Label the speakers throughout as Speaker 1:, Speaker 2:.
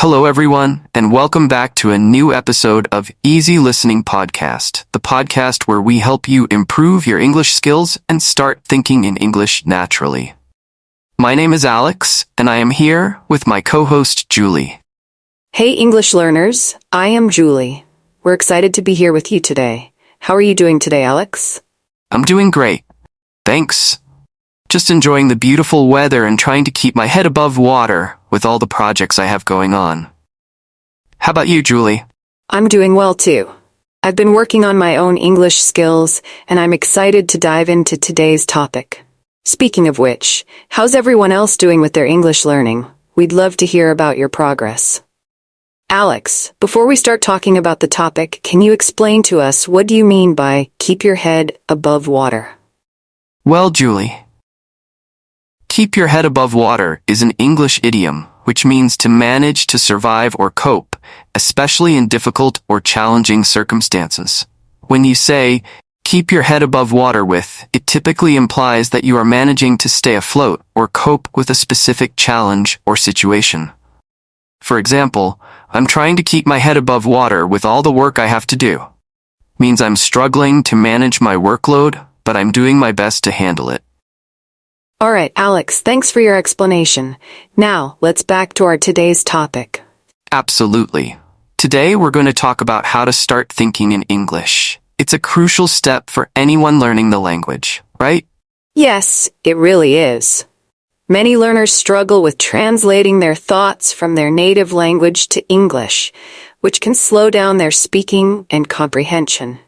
Speaker 1: Hello everyone, and welcome back to a new episode of Easy Listening Podcast, the podcast where we help you improve your English skills and start thinking in English naturally. My name is Alex, and I am here with my co-host Julie.
Speaker 2: Hey English learners, I am Julie. We're excited to be here with you today. How are you doing today, Alex?
Speaker 1: I'm doing great. Thanks. Just enjoying the beautiful weather and trying to keep my head above water with all the projects I have going on. How about you, Julie?
Speaker 2: I'm doing well too. I've been working on my own English skills, and I'm excited to dive into today's topic. Speaking of which, how's everyone else doing with their English learning? We'd love to hear about your progress. Alex, before we start talking about the topic, can you explain to us what do you mean by keep your head above water?
Speaker 1: Well, Julie, keep your head above water is an English idiom, which means to manage to survive or cope, especially in difficult or challenging circumstances. When you say, keep your head above water with, it typically implies that you are managing to stay afloat or cope with a specific challenge or situation. For example, I'm trying to keep my head above water with all the work I have to do. Means I'm struggling to manage my workload, but I'm doing my best to handle it.
Speaker 2: All right, Alex, thanks for your explanation. Now, let's back to our today's topic.
Speaker 1: Absolutely. Today we're going to talk about how to start thinking in English. It's a crucial step for anyone learning the language, right?
Speaker 2: Yes, it really is. Many learners struggle with translating their thoughts from their native language to English, which can slow down their speaking and comprehension.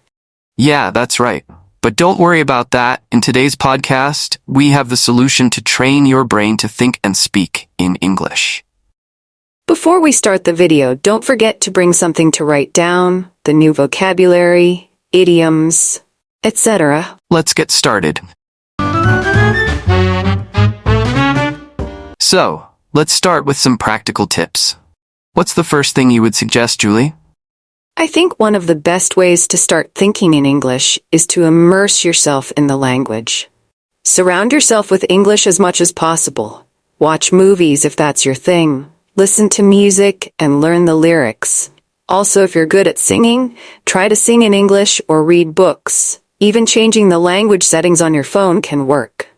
Speaker 1: Yeah, that's right. But don't worry about that. In today's podcast, we have the solution to train your brain to think and speak in English.
Speaker 2: Before we start the video, don't forget to bring something to write down, the new vocabulary, idioms, etc.
Speaker 1: Let's get started. So, let's start with some practical tips. What's the first thing you would suggest, Julie?
Speaker 2: I think one of the best ways to start thinking in English is to immerse yourself in the language. Surround yourself with English as much as possible. Watch movies if that's your thing. Listen to music and learn the lyrics. Also, if you're good at singing, try to sing in English or read books. Even changing the language settings on your phone can work.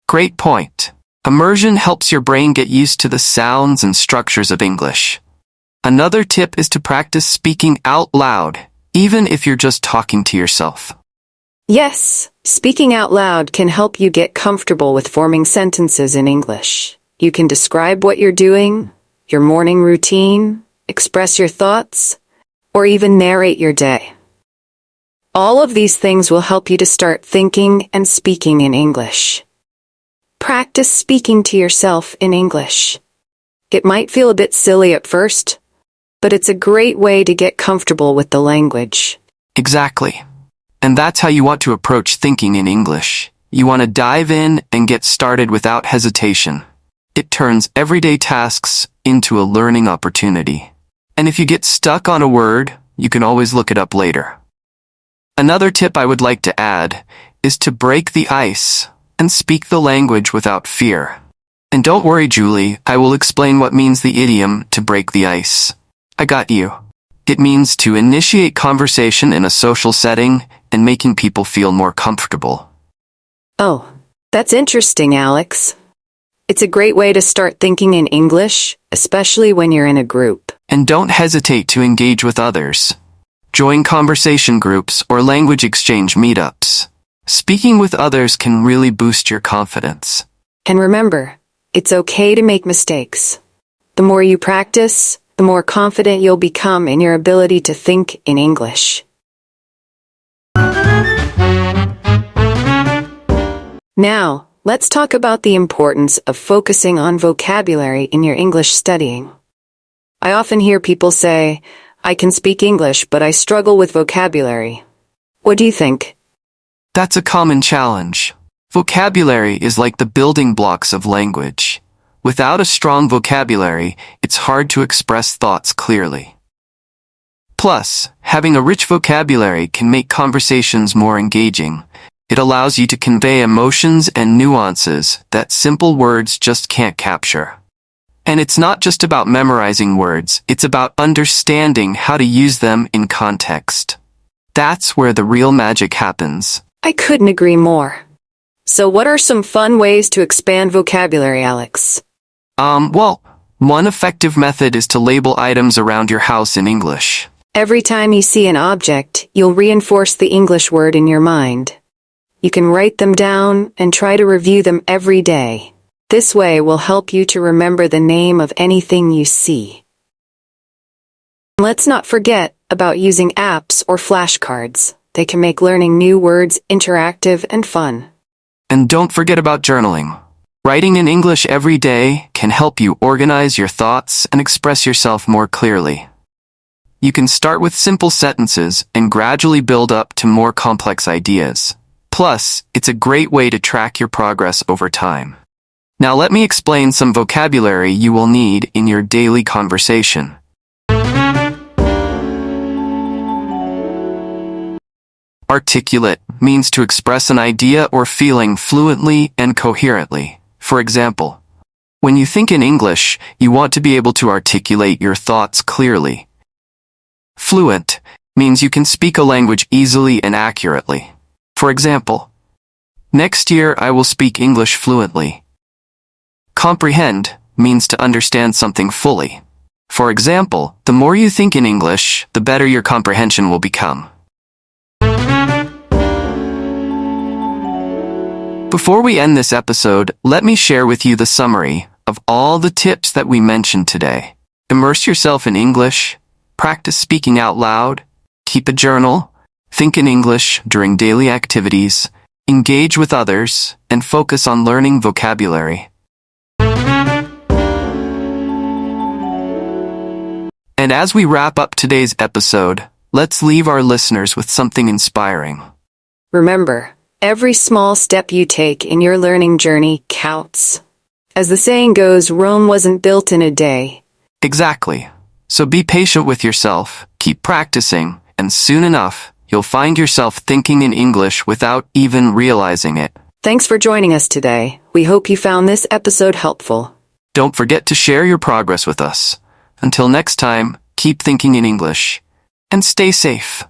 Speaker 1: Great point. Immersion helps your brain get used to the sounds and structures of English. Another tip is to practice speaking out loud, even if you're just talking to yourself.
Speaker 2: Yes, speaking out loud can help you get comfortable with forming sentences in English. You can describe what you're doing, your morning routine, express your thoughts, or even narrate your day. All of these things will help you to start thinking and speaking in English. Practice speaking to yourself in English. It might feel a bit silly at first, but it's a great way to get comfortable with the language.
Speaker 1: Exactly. And that's how you want to approach thinking in English. You want to dive in and get started without hesitation. It turns everyday tasks into a learning opportunity. And if you get stuck on a word, you can always look it up later. Another tip I would like to add is to break the ice and speak the language without fear. And don't worry, Julie, I will explain what means the idiom to break the ice. I got you. It means to initiate conversation in a social setting and making people feel more comfortable.
Speaker 2: Oh, that's interesting, Alex. It's a great way to start thinking in English, especially when you're in a group.
Speaker 1: And don't hesitate to engage with others. Join conversation groups or language exchange meetups. Speaking with others can really boost your confidence.
Speaker 2: And remember, it's okay to make mistakes. The more you practice, the more confident you'll become in your ability to think in English. Now, let's talk about the importance of focusing on vocabulary in your English studying. I often hear people say, I can speak English, but I struggle with vocabulary. What do you think?
Speaker 1: That's a common challenge. Vocabulary is like the building blocks of language. Without a strong vocabulary, it's hard to express thoughts clearly. Plus, having a rich vocabulary can make conversations more engaging. It allows you to convey emotions and nuances that simple words just can't capture. And it's not just about memorizing words, it's about understanding how to use them in context. That's where the real magic happens.
Speaker 2: I couldn't agree more. So what are some fun ways to expand vocabulary, Alex?
Speaker 1: Well, one effective method is to label items around your house in English.
Speaker 2: Every time you see an object, you'll reinforce the English word in your mind. You can write them down and try to review them every day. This way will help you to remember the name of anything you see. Let's not forget about using apps or flashcards. They can make learning new words interactive and fun.
Speaker 1: And don't forget about journaling. Writing in English every day can help you organize your thoughts and express yourself more clearly. You can start with simple sentences and gradually build up to more complex ideas. Plus, it's a great way to track your progress over time. Now let me explain some vocabulary you will need in your daily conversation. Articulate means to express an idea or feeling fluently and coherently. For example, when you think in English, you want to be able to articulate your thoughts clearly. Fluent means you can speak a language easily and accurately. For example, next year I will speak English fluently. Comprehend means to understand something fully. For example, the more you think in English, the better your comprehension will become. Before we end this episode, let me share with you the summary of all the tips that we mentioned today. Immerse yourself in English, practice speaking out loud, keep a journal, think in English during daily activities, engage with others, and focus on learning vocabulary. And as we wrap up today's episode, let's leave our listeners with something inspiring.
Speaker 2: Remember, every small step you take in your learning journey counts. As the saying goes, Rome wasn't built in a day.
Speaker 1: Exactly. So be patient with yourself, keep practicing, and soon enough, you'll find yourself thinking in English without even realizing it.
Speaker 2: Thanks for joining us today. We hope you found this episode helpful.
Speaker 1: Don't forget to share your progress with us. Until next time, keep thinking in English, and stay safe.